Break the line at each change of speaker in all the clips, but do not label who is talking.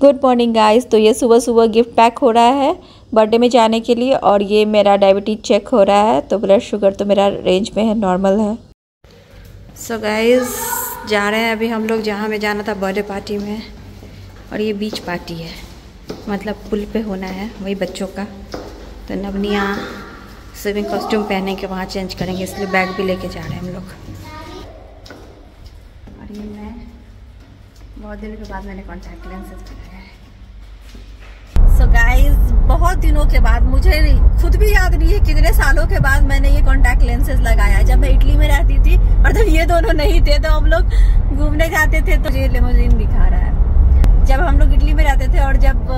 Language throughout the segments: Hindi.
Good morning guys. तो ये सुबह सुबह गिफ्ट पैक हो रहा है बर्थडे में जाने के लिए और ये मेरा डायबिटीज चेक हो रहा है। तो ब्लड शुगर तो मेरा रेंज में है, नॉर्मल है। सो गाइस जा रहे हैं अभी हम लोग जहाँ हमें जाना था बर्थडे पार्टी में। और ये बीच पार्टी है, मतलब पुल पे होना है वही बच्चों का। तो नवनिया स्विमिंग कॉस्ट्यूम पहने के वहाँ चेंज करेंगे, इसलिए बैग भी लेके जा रहे हैं हम लोग। और ये मैं बहुत दिनों के बाद मैंने कॉन्टैक्ट लेंसेज लगाया है। सो गाइज बहुत दिनों के बाद, मुझे खुद भी याद नहीं है कितने सालों के बाद मैंने ये कॉन्टैक्ट लेंसेज लगाया। जब मैं इटली में रहती थी और जब ये दोनों नहीं थे तो हम लोग घूमने जाते थे। तो ये लिमोजिन दिखा रहा है। जब हम लोग इटली में रहते थे और जब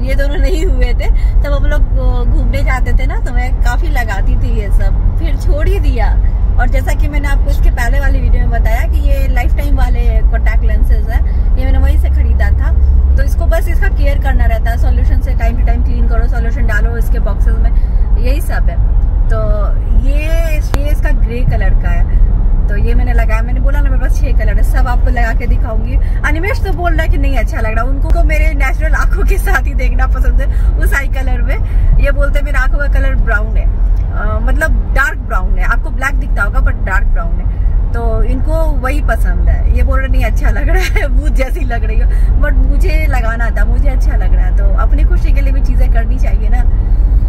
ये दोनों नहीं हुए थे तब हम लोग घूमने जाते थे ना, तो मैं काफी लगाती थी ये सब, फिर छोड़ ही दिया। और जैसा कि मैंने आपको इसके पहले वाली वीडियो में बताया कि ये लाइफ टाइम वाले कॉन्टैक्ट लेंसेज है, ये मैंने वहीं से खरीदा था। तो इसको बस इसका केयर करना रहता है, सॉल्यूशन से टाइम टू टाइम क्लीन करो, सॉल्यूशन डालो इसके बॉक्सेस में, यही सब है। तो ये इसका ग्रे कलर का है। तो ये मैंने लगाया, मैंने बोला ना मेरे पास 6 कलर है, सब आपको लगा के दिखाऊंगी। अनिमेश तो बोल रहा है कि नहीं अच्छा लग रहा, उनको तो मेरे नेचुरल आंखों के साथ ही देखना पसंद है उस आई कलर में। ये बोलते हैं मेरी आंखों का कलर ब्राउन है, मतलब डार्क ब्राउन है, आपको ब्लैक दिखता होगा बट डार्क ब्राउन है। तो इनको वही पसंद है। ये बोल रहे नहीं अच्छा लग रहा है, भूत जैसी लग रही है, बट मुझे लगाना था, मुझे अच्छा लग रहा है। तो अपनी खुशी के लिए भी चीजें करनी चाहिए ना,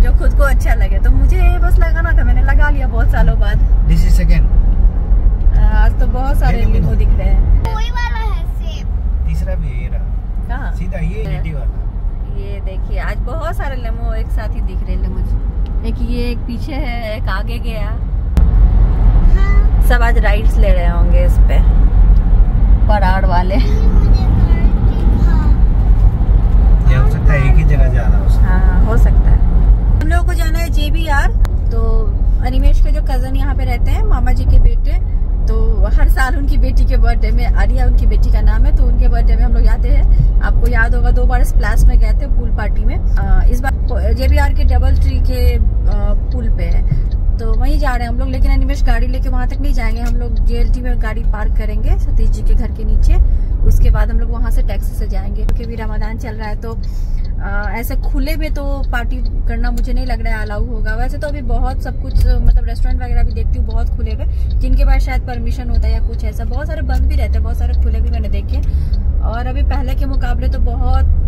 जो खुद को अच्छा लगे। तो मुझे बस लगाना था, मैंने लगा लिया बहुत सालों बाद।
This is second.
आज तो बहुत सारे लिमो दिख रहे हैं।
कोई वाला है सेब,
तीसरा भी ये रहा।
कहाँ?
सीधा ये लिटी वाला।
ये देखिए आज बहुत सारे लेमो एक साथ ही दिख रहे हैं मुझे। एक ये एक पीछे है, एक आगे गया। सब आज राइड्स ले रहे होंगे इस पे, पराड़ वाले।
ये हो सकता है एक ही जगह जाना हो।
हाँ हो सकता है। हम लोगों को जाना है JBR। तो अनिमेश के जो कजन यहाँ पे रहते हैं, मामा जी के बेटे, तो हर साल उनकी बेटी के बर्थडे में, आर्या उनकी बेटी का नाम है, तो उनके बर्थडे में हम लोग जाते हैं। आपको याद होगा 2 बार स्प्लैश में गए थे पूल पार्टी में। इस बार JBR के डबल ट्री के पुल पे है, तो वहीं जा रहे हैं हम लोग। लेकिन अनिमेश गाड़ी लेके वहां तक नहीं जाएंगे, हम लोग JLT में गाड़ी पार्क करेंगे सतीश जी के घर के नीचे। उसके बाद हम लोग वहां से टैक्सी से जाएंगे, क्योंकि भी रमजान चल रहा है। तो ऐसे खुले में तो पार्टी करना मुझे नहीं लग रहा है अलाउ होगा। वैसे तो अभी बहुत सब कुछ, मतलब रेस्टोरेंट वगैरह भी देखती हूँ बहुत खुले हुए, जिनके पास शायद परमिशन होता है या कुछ ऐसा। बहुत सारे बंद भी रहते हैं, बहुत सारे खुले भी मैंने देखे। और अभी पहले के मुकाबले तो बहुत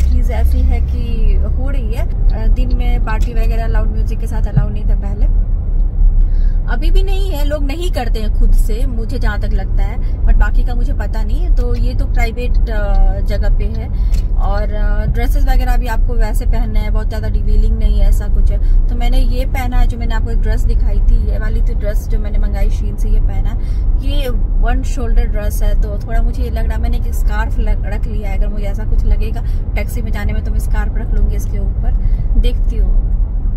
चीज़ ऐसी है कि हो रही है। दिन में पार्टी वगैरह लाउड म्यूजिक के साथ अलाउ नहीं था पहले, अभी भी नहीं है। लोग नहीं करते हैं खुद से, मुझे जहाँ तक लगता है, बट बाकी का मुझे पता नहीं। तो ये तो प्राइवेट जगह पे है। और ड्रेसेस वगैरह भी आपको वैसे पहनना है, बहुत ज़्यादा रिवीलिंग नहीं है, ऐसा कुछ है। तो मैंने ये पहना है, जो मैंने आपको एक ड्रेस दिखाई थी, ये वाली तो ड्रेस जो मैंने मंगाई शीन से, ये पहना। ये 1 शोल्डर ड्रेस है, तो थोड़ा मुझे ये लग रहा है। मैंने एक स्कार्फ रख लिया है, अगर मुझे ऐसा कुछ लगेगा टैक्सी में जाने में तो मैं स्कार्फ रख लूँगी इसके ऊपर, देखती हूँ।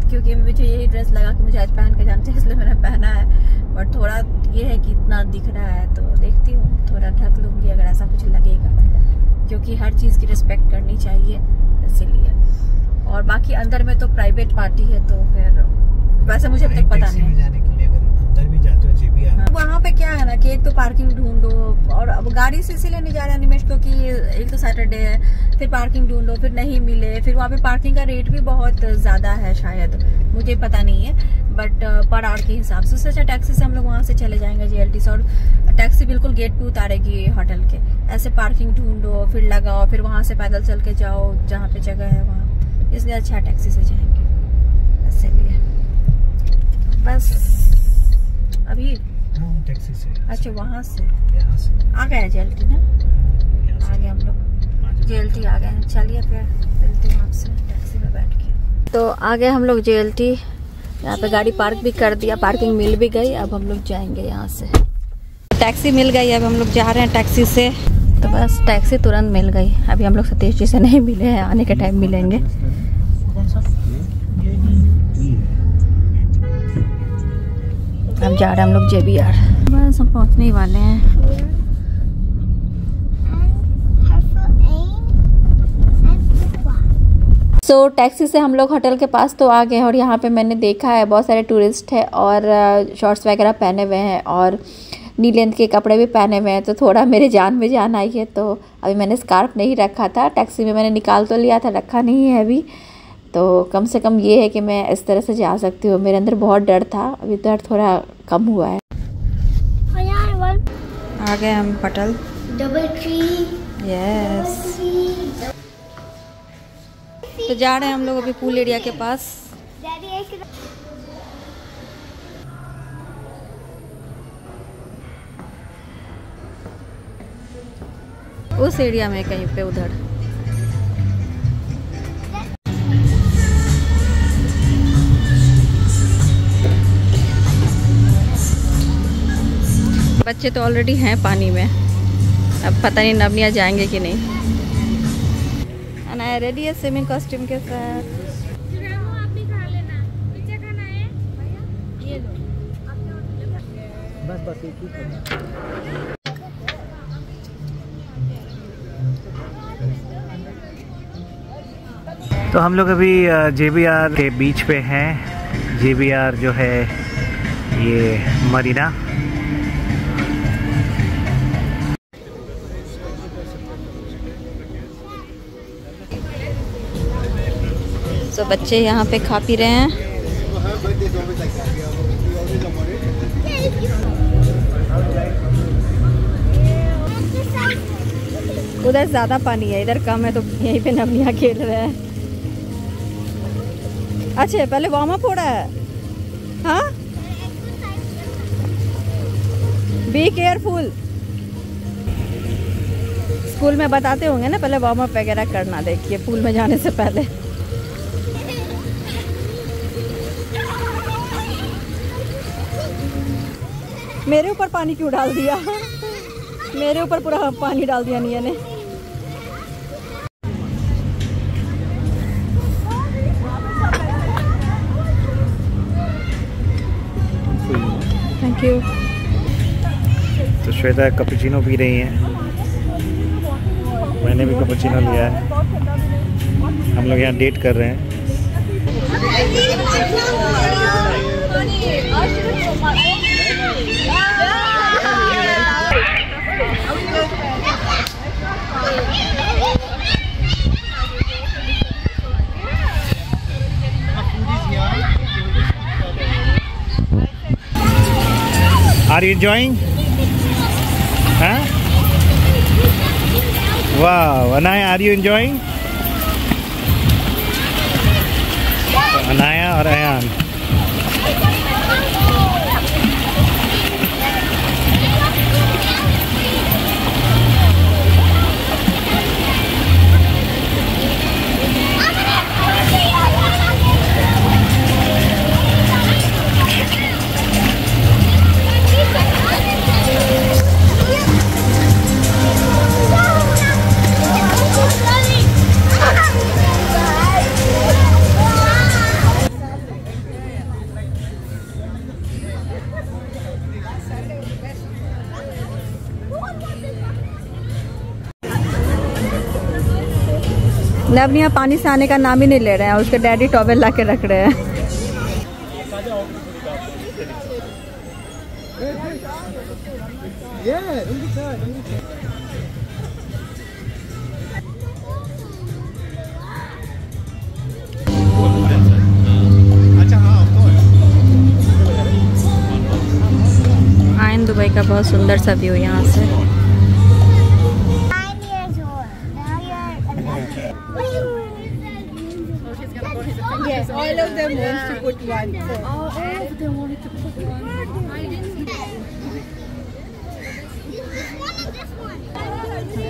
क्योंकि मुझे यही ड्रेस लगा कि मुझे आज पहन के जाना चाहिए, इसलिए मैंने पहना है। बट थोड़ा ये है कि इतना दिख रहा है, तो देखती हूँ, थोड़ा ढक लूँगी अगर ऐसा कुछ लगेगा, क्योंकि हर चीज़ की रिस्पेक्ट करनी चाहिए, इसीलिए। और बाकी अंदर में तो प्राइवेट पार्टी है, तो फिर वैसे मुझे अब तक पता नहीं।
जाने के लिए अगर अंदर भी जाते हो JBR,
वहाँ पे क्या है ना कि एक तो पार्किंग ढूंढो, और अब गाड़ी से इसीलिए नहीं जा रहे अनिमेश, क्योंकि एक तो सैटरडे है, फिर पार्किंग ढूंढो, फिर नहीं मिले, फिर वहाँ पे पार्किंग का रेट भी बहुत ज्यादा है शायद, मुझे पता नहीं है, बट पर आवर के हिसाब से। अच्छा टैक्सी से हम लोग वहाँ से चले जाएंगे JLT से, और टैक्सी बिल्कुल गेट पे उतारेगी होटल के। ऐसे पार्किंग ढूंढो, फिर लगाओ, फिर वहाँ से पैदल चल के जाओ जहाँ पे जगह है वहाँ, इसलिए अच्छा टैक्सी से जाएंगे, इसीलिए बस। अभी
टैक्सी से।
अच्छा वहाँ से
यहाँ से
आ गए JLT ना, आ गए हम लोग JLT आ गए हैं। चलिए फिर मिलते हैं आपसे टैक्सी में बैठ के। तो आ गए हम लोग JLT, यहाँ पे गाड़ी पार्क भी कर दिया, पार्किंग मिल भी गई। अब हम लोग जाएंगे यहाँ से, टैक्सी मिल गई, अब हम लोग जा रहे हैं टैक्सी से। तो बस टैक्सी तुरंत मिल गई। अभी हम लोग सतीश जी से नहीं मिले हैं, आने के टाइम मिलेंगे। अब जा रहे हैं हम लोग JBR, बस हम पहुंचने ही वाले हैं। सो टैक्सी से हम लोग होटल के पास तो आ गए हैं, और यहाँ पे मैंने देखा है बहुत सारे टूरिस्ट है और शॉर्ट्स वगैरह पहने हुए हैं, और नी लेंथ के कपड़े भी पहने हुए हैं, तो थोड़ा मेरे जान में जान आई है। तो अभी मैंने स्कार्फ नहीं रखा था, टैक्सी में मैंने निकाल तो लिया था, रखा नहीं है अभी। तो कम से कम ये है कि मैं इस तरह से जा सकती हूँ। मेरे अंदर बहुत डर था, अभी डर थोड़ा कम हुआ है। आ गए हम पटल
डबल ट्री।
यस, तो जा रहे हैं हम लोग अभी पूल एरिया के पास। उस एरिया में कहीं पे उधर। बच्चे तो ऑलरेडी हैं पानी में, अब पता नहीं नवनिया जाएंगे कि नहीं। अनाया रेडी है स्विमिंग कॉस्ट्यूम के साथ।
आप भी खा लेना, पीछे खाना है ये लो।
बस एक ही खाना। तो हम लोग अभी JBR के बीच पे हैं। JBR जो है ये मरीना।
तो बच्चे यहाँ पे खा पी रहे हैं। उधर ज़्यादा पानी है, इधर कम है, तो यहीं पे नवनिया खेल रहे हैं। अच्छा, पहले वार्म अप हो रहा है। हाँ, बी केयरफुल। स्कूल में बताते होंगे ना पहले वार्म अप वगैरह करना, देखिए पूल में जाने से पहले। मेरे ऊपर पानी क्यों डाल दिया? मेरे ऊपर पूरा पानी डाल दिया निया ने। Thank you.
तो श्वेता कैपुचिनो पी रही हैं, मैंने भी कैपुचिनो लिया है। हम लोग यहाँ डेट कर रहे हैं। Are you enjoying? Huh? Wow, Anaya, are you enjoying? Anaya और अयान।
नवनिया पानी से आने का नाम ही नहीं ले रहे हैं, उसके डैडी टॉवेल ला के रख रहे हैं। आयन दुबई का बहुत सुंदर सा व्यू यहाँ से।
Yes, all of them wants to put one. So. All of them wanted to put one. I didn't get it.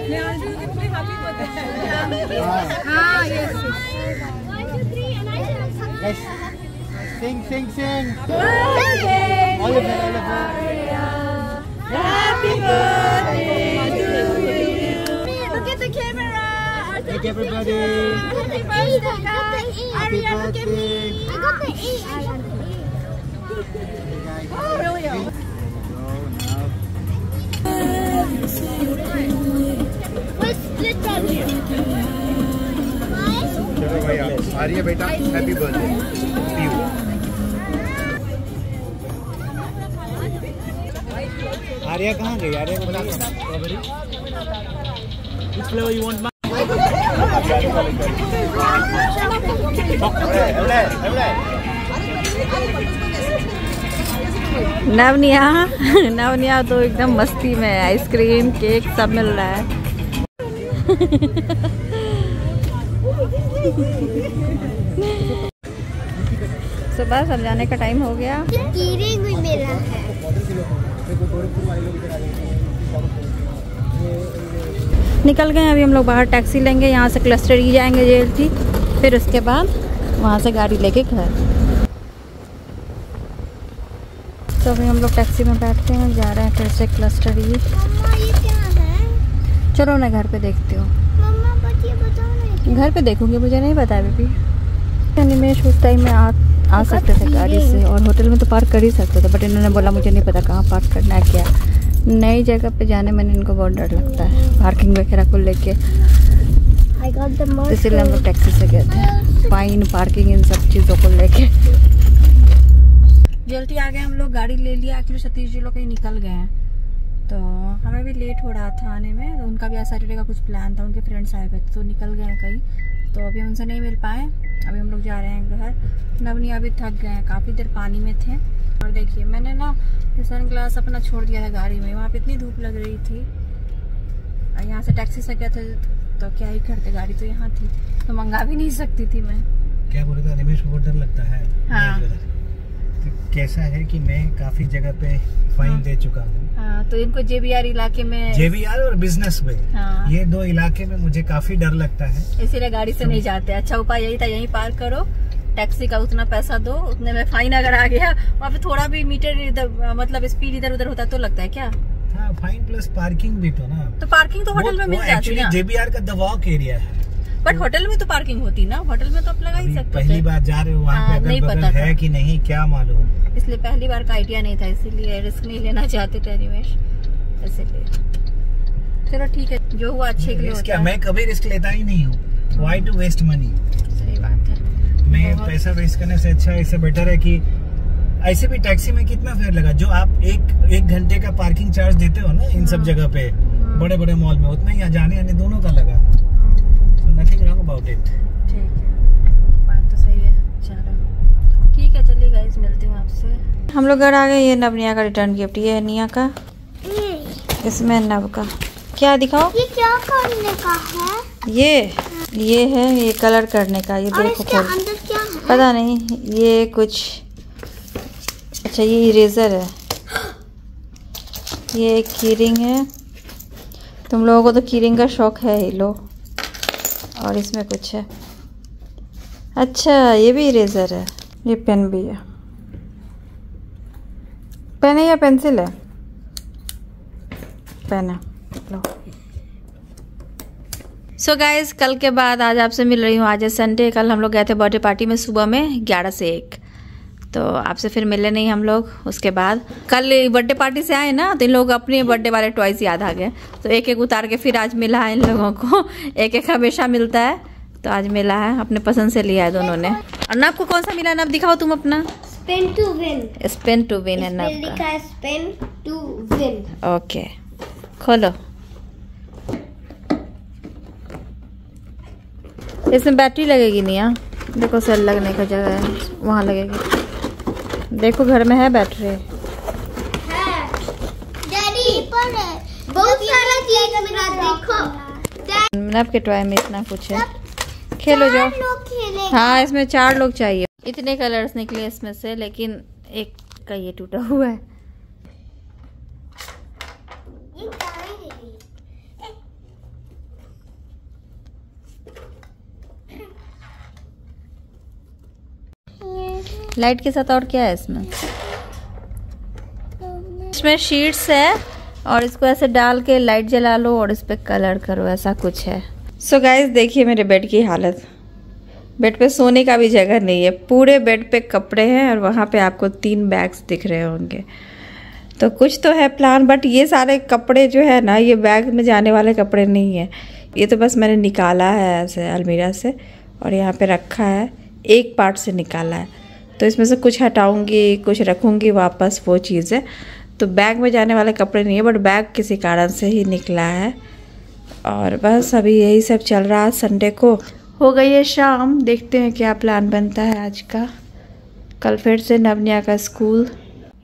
Yeah, I'll do it. Be happy for them. Ah, yes. 1, 2, 3, and I have
Yes. Sing, sing, sing.
birthday.
All of them.
Happy birthday to you. Look at the camera.
Thank everybody.
Happy birthday, guys.
Happy
Aria, look at me.
birthday.
I got the E. I got the E. Oh, really? Let's split that here.
चलो भैया, आर्या बेटा, हैप्पी बर्थडे।
आर्या कहाँ गई? आर्या को बुला strawberry. Which flavor you want?
Navaniya तो एकदम मस्ती में, आइसक्रीम केक सब मिल रहा है। सुबह सब जाने का टाइम हो गया।
भी मेला है।
निकल गए अभी हम लोग बाहर, टैक्सी लेंगे, यहाँ से क्लस्टर ही जाएंगे जेएलटी, फिर उसके बाद वहाँ से गाड़ी लेके घर। तो अभी हम लोग टैक्सी में बैठते हैं, जा रहे हैं फिर से क्लस्टर ही।
मम्मा ये क्या है?
चलो मैं घर पे देखती हूँ।
मम्मा बट ये बताओ ना।
घर पे देखूंगी, मुझे नहीं पता है बेबी। अनिमेश उस टाइम में आ सकते थे गाड़ी से, और होटल में तो पार्क कर ही सकते थे, बट इन्होंने बोला मुझे नहीं पता कहाँ पार्क करना है क्या। नई जगह पे जाने में इनको बहुत डर लगता है पार्किंग वगैरह को लेके, इसीलिए हम लोग टैक्सी से गए थे। फाइन, पार्किंग, इन सब चीज़ों को लेके। जल्दी आ गए हम लोग, गाड़ी ले लिया। एक्चुअली सतीश जी लोग कहीं निकल गए हैं, तो हमें भी लेट हो रहा था आने में। तो उनका भी आज सैटरडे का कुछ प्लान था, उनके फ्रेंड्स आए हुए थे तो निकल गए हैं कहीं, तो अभी उनसे नहीं मिल पाए। अभी हम लोग जा रहे हैं घर। नवनिया अभी थक गए हैं, काफ़ी देर पानी में थे। और देखिए मैंने ना सन ग्लास अपना छोड़ दिया था गाड़ी में, वहाँ पे इतनी धूप लग रही थी। यहाँ से टैक्सी से गए थे तो क्या ही करते, गाड़ी तो यहाँ थी तो मंगा भी नहीं सकती थी मैं।
क्या बोले था रमेश को, बहुत डर लगता है।
हाँ।
तो कैसा है कि मैं काफी जगह पे फाइन दे चुका हूँ।
हाँ, तो इनको जेबीआर इलाके में,
जेबीआर और बिजनेस में,
हाँ,
ये दो इलाके में मुझे काफी डर लगता है,
इसीलिए गाड़ी से नहीं जाते। अच्छा उपाय यही था, यहीं पार्क करो, टैक्सी का उतना पैसा दो, उतने में फाइन अगर आ गया, वहाँ पे थोड़ा भी मीटर इधर मतलब स्पीड इधर उधर होता तो लगता है क्या।
हाँ, फाइन प्लस पार्किंग भी तो ना।
तो पार्किंग तो होटल में मिल जाती है ना।
जेबीआर का द वॉक एरिया है,
बट होटल में तो पार्किंग होती ना, होटल में तो आप लगा ही सकते थे।
पहली बार जा रहे हो वहाँ पे,
नहीं
अगल
पता
बगल है कि नहीं क्या मालूम,
इसलिए पहली बार का आइडिया नहीं था, इसीलिए रिस्क नहीं लेना चाहते थे निवेश, इसीलिए। चलो ठीक है, जो हुआ अच्छे के लिए होता है।
मैं कभी रिस्क लेता ही नहीं हूँ। Why to waste money.
सही बात है,
मैं पैसा वेस्ट करने से अच्छा, इससे बेटर है कि ऐसे भी टैक्सी में कितना फेयर लगा, जो आप एक घंटे का पार्किंग चार्ज देते हो ना इन सब जगह पे, बड़े बड़े मॉल में, उतना ही जाने आने दोनों का लगा। So nothing wrong about it.
ठीक है, बात तो सही है। चलो ठीक है, चलिए गाइस, मिलती हूँ आपसे। हम लोग घर आ गए। ये नवनिया का रिटर्न गिफ्ट, ये है निया का, इसमें नव का। क्या दिखाओ,
ये क्या करने का है?
ये है ये कलर करने का। ये
और
देखो
इसके अंदर क्या है?
पता नहीं, ये कुछ, अच्छा ये इरेजर है, ये एक कीरिंग है। तुम लोगों को तो कीरिंग का शौक है ही, लो। और इसमें कुछ है, अच्छा ये भी इरेजर है। ये पेन भी है, पेन है या पेंसिल है? पेन है, लो। सो गाइज, कल के बाद आज आपसे मिल रही हूँ। आज है संडे, कल हम लोग गए थे बर्थडे पार्टी में सुबह में 11 से 1, तो आपसे फिर मिले नहीं हम लोग। उसके बाद कल बर्थडे पार्टी से आए ना, तो इन लोग अपने बर्थडे वाले टॉयज याद आ गए, तो एक एक उतार के फिर आज मिला है इन लोगों को। एक एक हमेशा मिलता है, तो आज मिला है, अपने पसंद से लिया है दोनों ने। और नब को कौन सा मिला? नब दिखाओ तुम अपना।
Spin to win.
Spin to win है नब
लिखा
का।
है स्पेन टू विन।
ओके, खोलो। इसमें बैटरी लगेगी नहीं? यहाँ देखो, सेल लगने का जगह है, वहाँ लगेगी। देखो घर में है बैटरी।
है डैडी, पर बहुत सारा चीज मेरा देखो।
नब के टॉय में इतना कुछ है, खेलो जाओ।
लोग खेलेंगे।
हाँ, इसमें 4 लोग चाहिए। इतने कलर्स निकले इसमें से, लेकिन एक का ये टूटा हुआ है।
ये क्या है दीदी?
लाइट के साथ और क्या है इसमें? इसमें शीट्स है, और इसको ऐसे डाल के लाइट जला लो और इस पे कलर करो, ऐसा कुछ है। सो गाइस, देखिए मेरे बेड की हालत। बेड पे सोने का भी जगह नहीं है, पूरे बेड पे कपड़े हैं, और वहाँ पे आपको 3 बैग्स दिख रहे होंगे। तो कुछ तो है प्लान, बट ये सारे कपड़े जो है ना, ये बैग में जाने वाले कपड़े नहीं है। ये तो बस मैंने निकाला है ऐसे अलमीरा से, और यहाँ पे रखा है, एक पार्ट से निकाला है। तो इसमें से कुछ हटाऊंगी, कुछ रखूंगी वापस, वो चीज़ है। तो बैग में जाने वाले कपड़े नहीं है, बट बैग किसी कारण से ही निकला है। और बस अभी यही सब चल रहा है। संडे को हो गई है शाम, देखते हैं क्या प्लान बनता है आज का। कल फिर से नवनिया का स्कूल।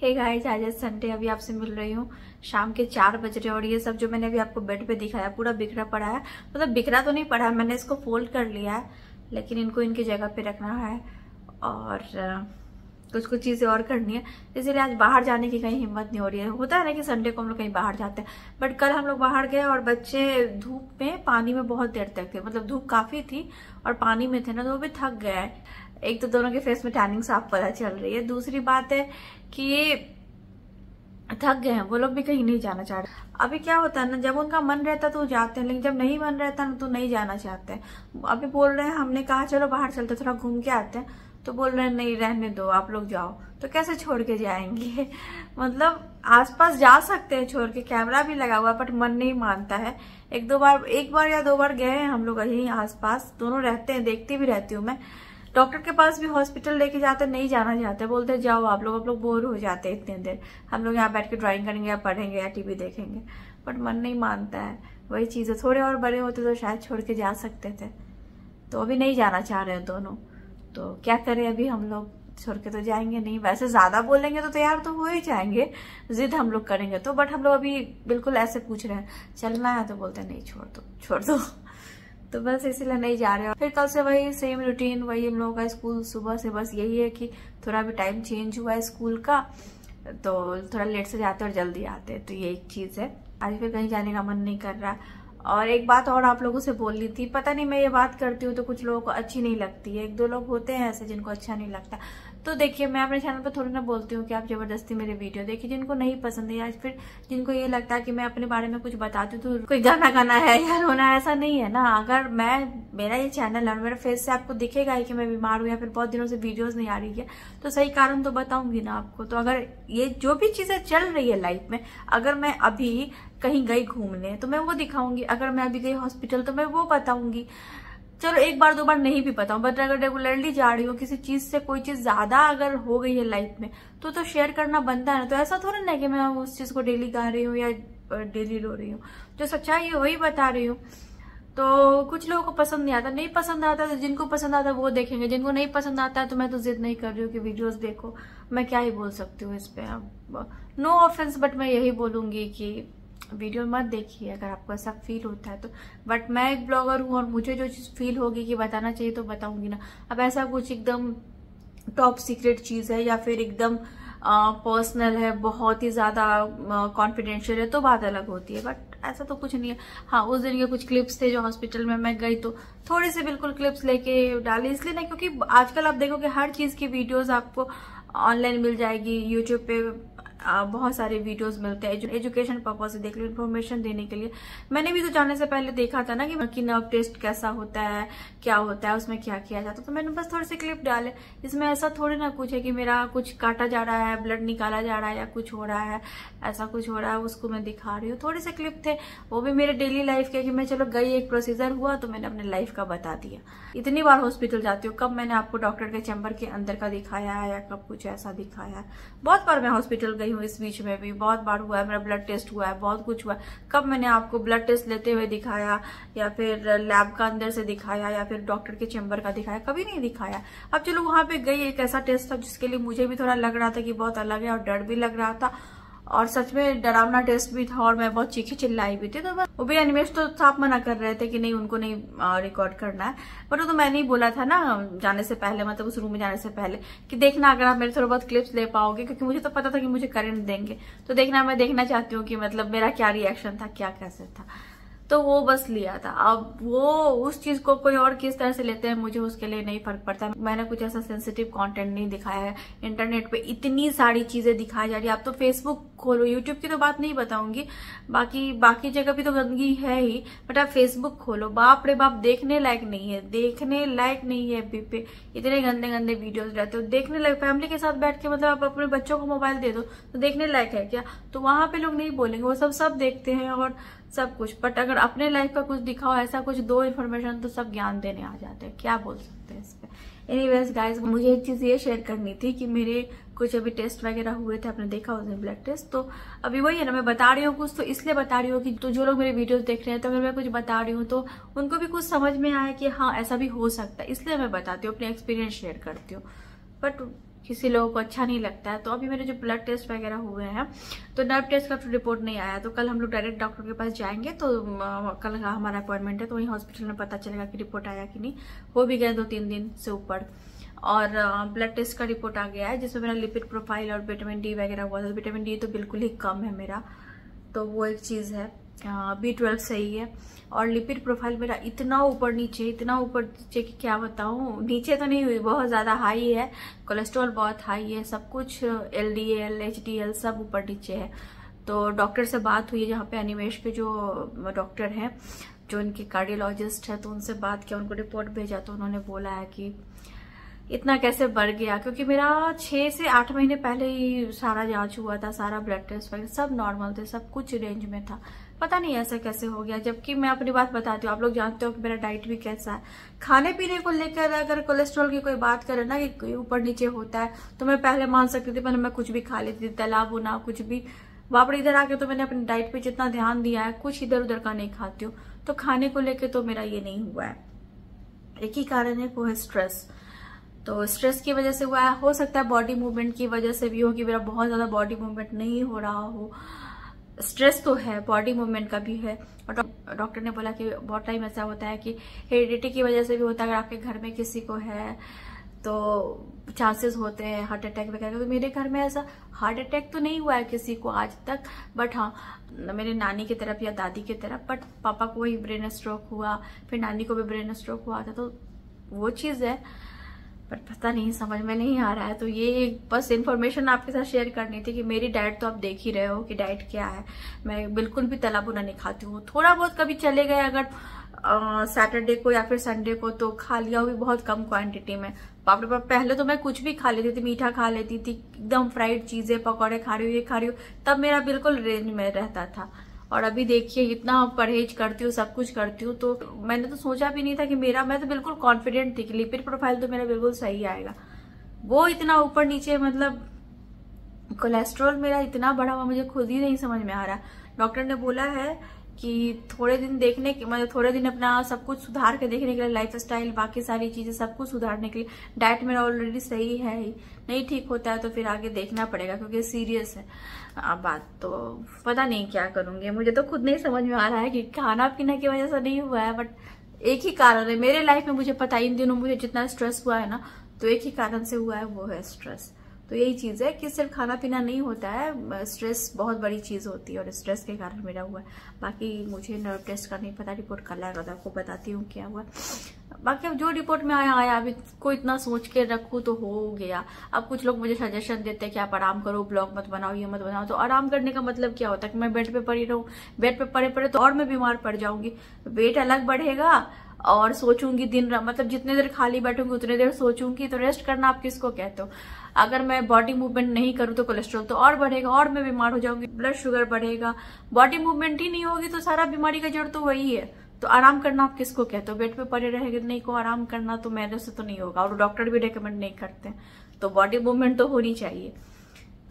हे गाइस, आज है संडे, अभी आपसे मिल रही हूँ। शाम के 4 बज रहे और ये सब जो मैंने अभी आपको बेड पे दिखाया पूरा बिखरा पड़ा है। मतलब बिखरा तो नहीं पड़ा है, मैंने इसको फोल्ड कर लिया है, लेकिन इनको इनकी जगह पे रखना है और कुछ कुछ चीज़ें और करनी है, इसीलिए आज बाहर जाने की कहीं हिम्मत नहीं हो रही है। होता है ना कि संडे को हम लोग कहीं बाहर जाते हैं, बट कल हम लोग बाहर गए और बच्चे धूप में पानी में बहुत देर तक थे। मतलब धूप काफी थी और पानी में थे ना, तो वो भी थक गया है। एक तो दोनों के फेस में टैनिंग साफ पता चल रही है, दूसरी बात है कि ये थक गए हैं, वो लोग भी कहीं नहीं जाना चाह रहे। अभी क्या होता है ना, जब उनका मन रहता तो जाते हैं, लेकिन जब नहीं मन रहता ना तो नहीं जाना चाहते हैं। अभी बोल रहे हैं, हमने कहा चलो बाहर चलते थोड़ा घूम के आते हैं, तो बोल रहे हैं नहीं रहने दो, आप लोग जाओ। तो कैसे छोड़ के जाएंगे? मतलब आसपास जा सकते हैं छोड़ के, कैमरा भी लगा हुआ, बट मन नहीं मानता है। एक बार या दो बार गए हैं हम लोग यहीं आसपास, दोनों रहते हैं, देखती भी रहती हूँ मैं। डॉक्टर के पास भी हॉस्पिटल लेके जाते, नहीं जाना चाहते, बोलते जाओ आप लोग बोर हो जाते हैं इतने देर, हम लोग यहाँ बैठ के ड्राइंग करेंगे या पढ़ेंगे या टीवी देखेंगे, बट मन नहीं मानता है। वही चीज है, थोड़े और बड़े होते तो शायद छोड़ के जा सकते थे, तो अभी नहीं जाना चाह रहे हैं दोनों। तो क्या करें, अभी हम लोग छोड़ के तो जाएंगे नहीं। वैसे ज्यादा बोलेंगे तो तैयार तो हो ही जाएंगे, जिद हम लोग करेंगे तो, बट हम लोग अभी बिल्कुल ऐसे पूछ रहे हैं चलना है, तो बोलते नहीं छोड़ दो तो बस इसीलिए नहीं जा रहे। फिर कल से वही सेम रूटीन, वही हम लोगों का स्कूल सुबह से। बस यही है कि थोड़ा भी टाइम चेंज हुआ है स्कूल का, तो थोड़ा लेट से जाते और जल्दी आते, तो ये एक चीज है। आज फिर कहीं जाने का मन नहीं कर रहा। और एक बात और आप लोगों से बोलनी थी, पता नहीं मैं ये बात करती हूँ तो कुछ लोगों को अच्छी नहीं लगती है। 1-2 लोग होते हैं ऐसे जिनको अच्छा नहीं लगता। तो देखिए, मैं अपने चैनल पर थोड़ी ना बोलती हूँ कि आप जबरदस्ती मेरे वीडियो देखिए। जिनको नहीं पसंद है या फिर जिनको ये लगता है कि मैं अपने बारे में कुछ बताती हूँ तो कोई गाना है या रोना, ऐसा नहीं है ना। अगर मेरा ये चैनल है और मेरे फेस से आपको दिखेगा ही कि मैं बीमार हूँ या फिर बहुत दिनों से वीडियोज नहीं आ रही है, तो सही कारण तो बताऊंगी ना आपको। तो अगर ये जो भी चीजें चल रही है लाइफ में, अगर मैं अभी कहीं गई घूमने तो मैं वो दिखाऊंगी, अगर मैं अभी गई हॉस्पिटल तो मैं वो बताऊंगी। चलो 1-2 बार नहीं भी बताऊं, बट अगर रेगुलरली जा रही हूँ किसी चीज से, कोई चीज ज्यादा अगर हो गई है लाइफ में, तो शेयर करना बनता है ना। तो ऐसा थोड़ा ना कि मैं उस चीज को डेली गा रही हूँ या डेली रो रही हूँ, जो सच्चाई है वही बता रही हूँ। तो कुछ लोगों को पसंद नहीं आता, नहीं पसंद आता, तो जिनको पसंद आता है वो देखेंगे, जिनको नहीं पसंद आता है तो मैं तो जिद नहीं कर रही हूँ कि वीडियोस देखो। मैं क्या ही बोल सकती हूँ इस पे, अब नो ऑफेंस, बट मैं यही बोलूंगी कि वीडियो मत देखिए अगर आपको ऐसा फील होता है तो। बट मैं एक ब्लॉगर हूँ और मुझे जो चीज फील होगी कि बताना चाहिए तो बताऊंगी ना। अब ऐसा कुछ एकदम टॉप सीक्रेट चीज है या फिर एकदम पर्सनल है, बहुत ही ज्यादा कॉन्फिडेंशियल है, तो बात अलग होती है, बट ऐसा तो कुछ नहीं है। हाँ, उस दिन के कुछ क्लिप्स थे जो हॉस्पिटल में मैं गई तो थोड़ी सी बिल्कुल क्लिप्स लेके डाली, इसलिए नहीं क्योंकि आजकल आप देखोगे हर चीज की वीडियोस आपको ऑनलाइन मिल जाएगी। यूट्यूब पे बहुत सारे वीडियोस मिलते हैं, एजुकेशन पर्पज से देख लो, इन्फॉर्मेशन देने के लिए। मैंने भी तो जाने से पहले देखा था ना कि नर्व टेस्ट कैसा होता है, क्या होता है, उसमें क्या किया जाता है, तो मैंने बस थोड़े से क्लिप डाले। इसमें ऐसा थोड़ी ना कुछ है कि मेरा कुछ काटा जा रहा है, ब्लड निकाला जा रहा है या कुछ हो रहा है, ऐसा कुछ हो रहा है, उसको मैं दिखा रही हूँ। थोड़े से क्लिप थे, वो भी मेरे डेली लाइफ के, कि मैं चलो गई, एक प्रोसीजर हुआ तो मैंने अपने लाइफ का बता दिया। इतनी बार हॉस्पिटल जाती हूँ, कब मैंने आपको डॉक्टर के चैम्बर के अंदर का दिखाया है या कब कुछ ऐसा दिखाया है? बहुत बार मैं हॉस्पिटल गई हूँ, इस बीच में भी बहुत बार हुआ है, मेरा ब्लड टेस्ट हुआ है, बहुत कुछ हुआ है। कब मैंने आपको ब्लड टेस्ट लेते हुए दिखाया या फिर लैब का अंदर से दिखाया या फिर डॉक्टर के चैम्बर का दिखाया? कभी नहीं दिखाया। अब चलो वहां पे गई, एक ऐसा टेस्ट था जिसके लिए मुझे भी थोड़ा लग रहा था कि बहुत अलग है और डर भी लग रहा था, और सच में डरावना टेस्ट भी था और मैं बहुत चीखी चिल्लाई भी थी। तो वो भी एनिमेश तो साफ मना कर रहे थे कि नहीं, उनको नहीं रिकॉर्ड करना है, बट वो तो मैंने ही बोला था ना जाने से पहले, मतलब उस रूम में जाने से पहले, कि देखना अगर आप मेरे थोड़ा बहुत क्लिप्स ले पाओगे, क्योंकि मुझे तो पता था कि मुझे करंट देंगे, तो देखना, मैं देखना चाहती हूँ कि मतलब मेरा क्या रिएक्शन था, क्या कैसे था। तो वो बस लिया था। अब वो उस चीज को कोई और किस तरह से लेते हैं मुझे उसके लिए नहीं फर्क पड़ता। मैंने कुछ ऐसा सेंसिटिव कंटेंट नहीं दिखाया है। इंटरनेट पे इतनी सारी चीजें दिखाई जा रही है, आप तो फेसबुक खोलो, यूट्यूब की तो बात नहीं बताऊंगी, बाकी जगह भी तो गंदगी है ही, बट आप फेसबुक खोलो, बाप रे बाप, देखने लायक नहीं है, देखने लायक नहीं है। एफबी पे इतने गंदे गंदे वीडियोस रहते हो, देखने लायक फैमिली के साथ बैठ के, मतलब आप अपने बच्चों को मोबाइल दे दो तो देखने लायक है क्या? तो वहां पे लोग नहीं बोलेंगे, वो सब देखते हैं और सब कुछ। बट अगर अपने लाइफ का कुछ दिखाओ ऐसा कुछ दो इन्फॉर्मेशन तो सब ज्ञान देने आ जाते हैं, क्या बोल सकते हैं इस पे। एनीवेज गाइज, मुझे एक चीज ये शेयर करनी थी कि मेरे कुछ अभी टेस्ट वगैरह हुए थे, आपने देखा उस दिन ब्लड टेस्ट, तो अभी वही है ना, मैं बता रही हूँ कुछ तो इसलिए बता रही हूँ कि तो जो लोग मेरे वीडियोस देख रहे हैं तो अगर मैं कुछ बता रही हूँ तो उनको भी कुछ समझ में आए कि हाँ ऐसा भी हो सकता है, इसलिए मैं बताती हूँ, अपने एक्सपीरियंस शेयर करती हूँ। बट किसी लोगों को अच्छा नहीं लगता है। तो अभी मेरे जो ब्लड टेस्ट वगैरह हुए हैं तो नर्व टेस्ट का तो रिपोर्ट नहीं आया, तो कल हम लोग डायरेक्ट डॉक्टर के पास जाएंगे, तो कल हमारा अपॉइंटमेंट है, तो वहीं हॉस्पिटल में पता चलेगा कि रिपोर्ट आया कि नहीं। हो भी गया 2-3 दिन से ऊपर। और ब्लड टेस्ट का रिपोर्ट आ गया है जिसमें मेरा लिपिड प्रोफाइल और विटामिन डी वगैरह हुआ था। विटामिन डी तो बिल्कुल ही कम है मेरा, तो वो एक चीज़ है। B12 सही है, और लिपिड प्रोफाइल मेरा इतना ऊपर नीचे कि क्या बताऊं, नीचे तो नहीं हुई, बहुत ज़्यादा हाई है। कोलेस्ट्रॉल बहुत हाई है, सब कुछ LDL HDL सब ऊपर नीचे है। तो डॉक्टर से बात हुई है, जहाँ पे अनिमेश के जो डॉक्टर हैं, जो उनके कार्डियोलॉजिस्ट है, तो उनसे बात किया, उनको रिपोर्ट भेजा, तो उन्होंने बोला है कि इतना कैसे बढ़ गया, क्योंकि मेरा 6 से 8 महीने पहले ही सारा जांच हुआ था, सारा ब्लड टेस्ट वगैरह सब नॉर्मल थे, सब कुछ रेंज में था। पता नहीं ऐसा कैसे हो गया। जबकि मैं अपनी बात बताती हूँ, आप लोग जानते हो कि मेरा डाइट भी कैसा है। खाने पीने को लेकर अगर कोलेस्ट्रॉल की कोई बात करे ना कि ऊपर नीचे होता है, तो मैं पहले मान सकती थी, पहले मैं कुछ भी खा लेती थी, तला भुना कुछ भी। वापस इधर आके तो मैंने अपनी डाइट पे जितना ध्यान दिया है, कुछ इधर उधर का नहीं खाती हूँ। तो खाने को लेकर तो मेरा ये नहीं हुआ है। एक ही कारण है, वो है स्ट्रेस। तो स्ट्रेस की वजह से हुआ है। हो सकता है बॉडी मूवमेंट की वजह से भी हो कि मेरा बहुत ज्यादा बॉडी मूवमेंट नहीं हो रहा हो। स्ट्रेस तो है, बॉडी मूवमेंट का भी है। और डॉक्टर ने बोला कि बहुत टाइम ऐसा होता है कि हेरिडिटी की वजह से भी होता है। अगर आपके घर में किसी को है तो चांसेस होते हैं हार्ट अटैक वगैरह। तो मेरे घर में ऐसा हार्ट अटैक तो नहीं हुआ है किसी को आज तक, बट हाँ मेरे नानी की तरफ या दादी की तरफ। बट पापा को ही ब्रेन स्ट्रोक हुआ, फिर नानी को भी ब्रेन स्ट्रोक हुआ था। तो वो चीज़ है, पर पता नहीं, समझ में नहीं आ रहा है। तो ये बस इन्फॉर्मेशन आपके साथ शेयर करनी थी कि मेरी डाइट तो आप देख ही रहे हो कि डाइट क्या है। मैं बिल्कुल भी तला भुना नहीं खाती हूँ। थोड़ा बहुत कभी चले गए अगर सैटरडे को या फिर संडे को, तो खा लिया, वो भी बहुत कम क्वांटिटी में। बाप रे बाप, पहले तो मैं कुछ भी खा लेती थी, मीठा खा लेती थी, एकदम फ्राइड चीजें, पकौड़े खा रही हूँ, ये खा रही हूँ, तब मेरा बिल्कुल रेंज में रहता था। और अभी देखिए इतना परहेज करती हूँ, सब कुछ करती हूँ। तो मैंने तो सोचा भी नहीं था कि मैं तो बिल्कुल कॉन्फिडेंट थी कि लिपिड प्रोफाइल तो मेरा बिल्कुल सही आएगा। वो इतना ऊपर नीचे, मतलब कोलेस्ट्रॉल मेरा इतना बढ़ा हुआ, मुझे खुद ही नहीं समझ में आ रहा। डॉक्टर ने बोला है कि थोड़े दिन देखने के, मतलब थोड़े दिन अपना सब कुछ सुधार के देखने के लिए, लाइफ स्टाइल बाकी सारी चीजें सब कुछ सुधारने के लिए। डाइट मेरा ऑलरेडी सही है ही, नहीं ठीक होता है तो फिर आगे देखना पड़ेगा, क्योंकि सीरियस है बात। तो पता नहीं क्या करूंगी, मुझे तो खुद नहीं समझ में आ रहा है कि खाना पीना की वजह से नहीं हुआ है। बट एक ही कारण है मेरे लाइफ में, मुझे पता, इन दिनों मुझे जितना स्ट्रेस हुआ है ना, तो एक ही कारण से हुआ है, वो है स्ट्रेस। तो यही चीज है कि सिर्फ खाना पीना नहीं होता है, स्ट्रेस बहुत बड़ी चीज होती है, और स्ट्रेस के कारण मेरा हुआ है। बाकी मुझे नर्व टेस्ट का नहीं पता, रिपोर्ट कल आएगा तो आपको बताती हूँ क्या हुआ। बाकी अब जो रिपोर्ट में आया अभी को इतना सोच के रखूँ तो हो गया। अब कुछ लोग मुझे सजेशन देते हैं कि आप आराम करो, ब्लॉग मत बनाओ, ये मत बनाओ। तो आराम करने का मतलब क्या होता है कि मैं बेड पे पड़ी रहूं? बेड पे पड़े तो और मैं बीमार पड़ जाऊंगी, वेट अलग बढ़ेगा, और सोचूंगी दिन मतलब जितने देर खाली बैठूंगी उतने देर सोचूंगी। तो रेस्ट करना आप किसको कहते हो? अगर मैं बॉडी मूवमेंट नहीं करूँ तो कोलेस्ट्रॉल तो और बढ़ेगा, और मैं बीमार हो जाऊंगी, ब्लड शुगर बढ़ेगा। बॉडी मूवमेंट ही नहीं होगी तो सारा बीमारी का जड़ तो वही है। तो आराम करना आप किसको कहते हो? बेड पे पड़े रहेंगे नहीं को आराम करना, तो मेरे से तो नहीं होगा, और डॉक्टर भी रेकमेंड नहीं करते। तो बॉडी मूवमेंट तो होनी चाहिए,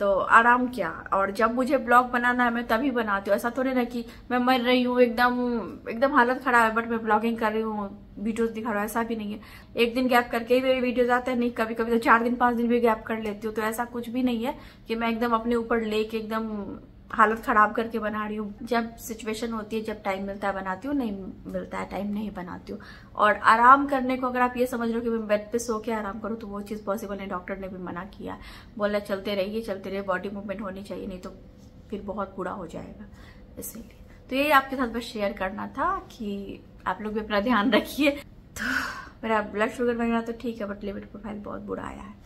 तो आराम क्या। और जब मुझे ब्लॉग बनाना है मैं तभी बनाती हूँ। ऐसा थोड़ी ना कि मैं मर रही हूँ, एकदम हालत खराब है, बट मैं ब्लॉगिंग कर रही हूँ, वीडियोस दिखा रहा हूँ, ऐसा भी नहीं है। एक दिन गैप करके ही मेरे वीडियोस आते हैं, नहीं कभी कभी तो 4 दिन 5 दिन भी गैप कर लेती हूँ। तो ऐसा कुछ भी नहीं है कि मैं एकदम अपने ऊपर लेके एकदम हालत खराब करके बना रही हूँ। जब सिचुएशन होती है, जब टाइम मिलता है बनाती हूँ, नहीं मिलता है टाइम नहीं बनाती हूँ। और आराम करने को अगर आप ये समझ रहे हो कि मैं बेड पे सो के आराम करूँ, तो वो चीज़ पॉसिबल नहीं। डॉक्टर ने भी मना किया, बोला चलते रहिए, बॉडी मूवमेंट होनी चाहिए, नहीं तो फिर बहुत बुरा हो जाएगा। इसीलिए तो यही आपके साथ बस शेयर करना था कि आप लोग भी अपना ध्यान रखिए। तो मेरा ब्लड शुगर वगैरह तो ठीक है, बट लिपिड प्रोफाइल बहुत बुरा आया है।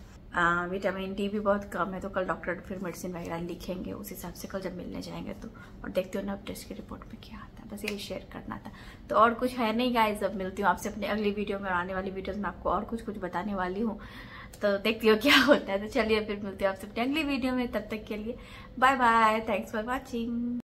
विटामिन डी भी बहुत कम है। तो कल डॉक्टर फिर मेडिसिन वगैरह लिखेंगे, उस हिसाब से कल जब मिलने जाएंगे तो, और देखते हो नर्व टेस्ट की रिपोर्ट में क्या आता है। बस यही शेयर करना था, तो और कुछ है नहीं गाइस। अब मिलती हूँ आपसे अपने अगली वीडियो में, और आने वाली वीडियोस में आपको और कुछ बताने वाली हूँ, तो देखती हो क्या होता है। तो चलिए फिर मिलती हूँ आपसे अपनी अगली वीडियो में, तब तक के लिए bye bye, thanks for watching.